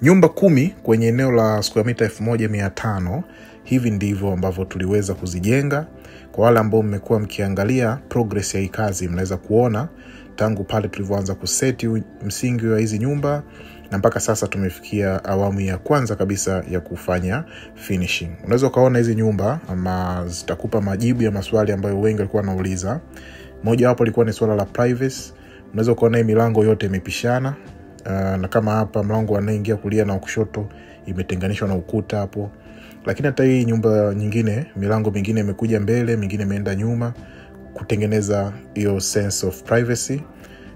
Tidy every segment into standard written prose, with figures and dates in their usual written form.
Nyumba 10 kwenye eneo la square meter 1500. Hivi ndivyo ambavyo tuliweza kuzijenga. Kwa wale ambao mmekuwa mkiangalia progress ya hii kazi, mnaweza kuona tangu pale tulivyoanza kuseti msingi wa hizi nyumba na mpaka sasa tumefikia awamu ya kwanza kabisa ya kufanya finishing. Unaweza kaona hizi nyumba ama zitakupa majibu ya maswali ambayo wengi walikuwa wanauliza. Moja wapo ilikuwa ni swala la privacy. Unaweza kuona hii milango yote imepishana. Na kama hapa mlango anaingia kulia na kushoto imetenganishwa na ukuta hapo. Lakini hata hii nyumba nyingine, milango mingine imekuja mbele, mingine imeenda nyuma kutengeneza hiyo sense of privacy.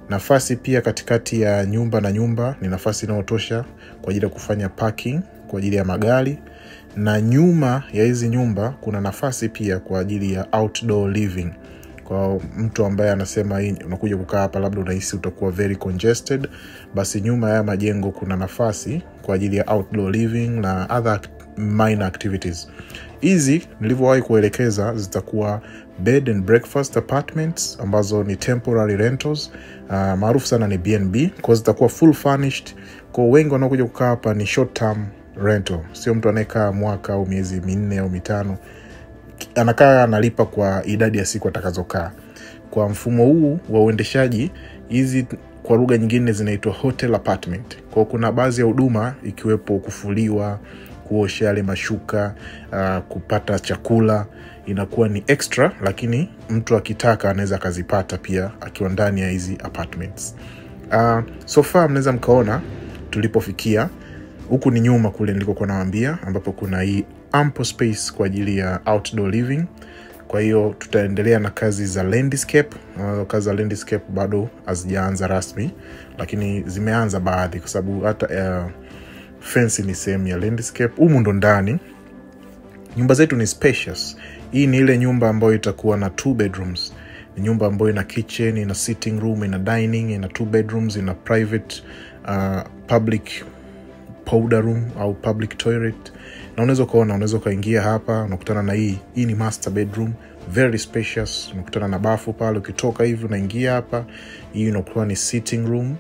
Nafasi pia katikati ya nyumba na nyumba ni nafasi inayotosha kwa ajili ya kufanya parking kwa ajili ya magari, na nyuma ya hizi nyumba kuna nafasi pia kwa ajili ya outdoor living. Kwa mtu ambaye anasema hii unakuja kukaa hapa labda unahisi utakuwa very congested, basi nyuma ya majengo kuna nafasi kwa ajili ya outdoor living na other minor activities. Hizi nilivyowahi kuelekeza zitakuwa bed and breakfast apartments ambazo ni temporary rentals, maarufu sana ni B&B, kwa zitakuwa full furnished. Kwa wengi wanaokuja kukaa hapa ni short term rental, sio mtu anayekaa mwaka au miezi 4 au 5. Anakaa analipa kwa idadi ya siku atakazokaa. Kwa mfumo huu wa uendeshaji, hizi kwa lugha nyingine zinaitwa hotel apartment. Kwa kuna baadhi ya huduma ikiwepo kufuliwa, kuosha yale mashuka, kupata chakula, inakuwa ni extra, lakini mtu akitaka anaweza kazipata pia akiwa ndani ya hizi apartments. So far mnaweza mkaona tulipofikia. Huku ni nyuma kule nilikokuwa nawaambia, ambapo kuna hii ample space kwa ajili ya outdoor living. Kwa hiyo tutaendelea na kazi za landscape. Kazi za landscape bado hazijaanza rasmi, lakini zimeanza baadhi kwa sababu hata fence ni sehemu ya landscape. Humu ndo ndani. Nyumba zetu ni spacious. Hii ni ile nyumba ambayo itakuwa na 2 bedrooms. Ni nyumba ambayo ina kitchen, ina sitting room, ina dining, ina 2 bedrooms, ina private public powder room au public toilet. Na unaweza kaingia hapa unakutana na hii ni master bedroom, very spacious. Unakutana na bafu pale, ukitoka hivi unaingia hapa. Hii inakuwa ni sitting room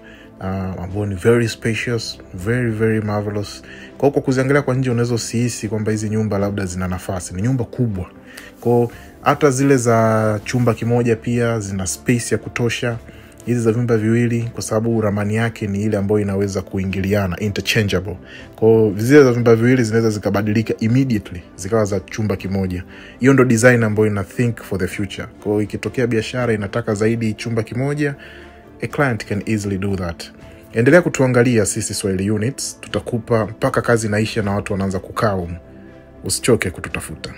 ambayo ni very spacious, very very marvelous. Kwa kuziangalia kwa nje unaweza usihisi kwamba hizi nyumba labda zina nafasi. Ni nyumba kubwa. Kwa hata zile za chumba kimoja pia zina space ya kutosha. Hizi za vyumba viwili kwa sababu ramani yake ni ile ambayo inaweza kuingiliana, interchangeable. Kwa zile za vyumba viwili zinaweza zikabadilika immediately zikawa za chumba kimoja. Hiyo ndo design ambayo ina think for the future. Kwa ikitokea biashara inataka zaidi chumba kimoja, a client can easily do that. Endelea kutuangalia sisi Swahili Units, tutakupa mpaka kazi inaisha na watu wanaanza kukaa. Usichoke kututafuta.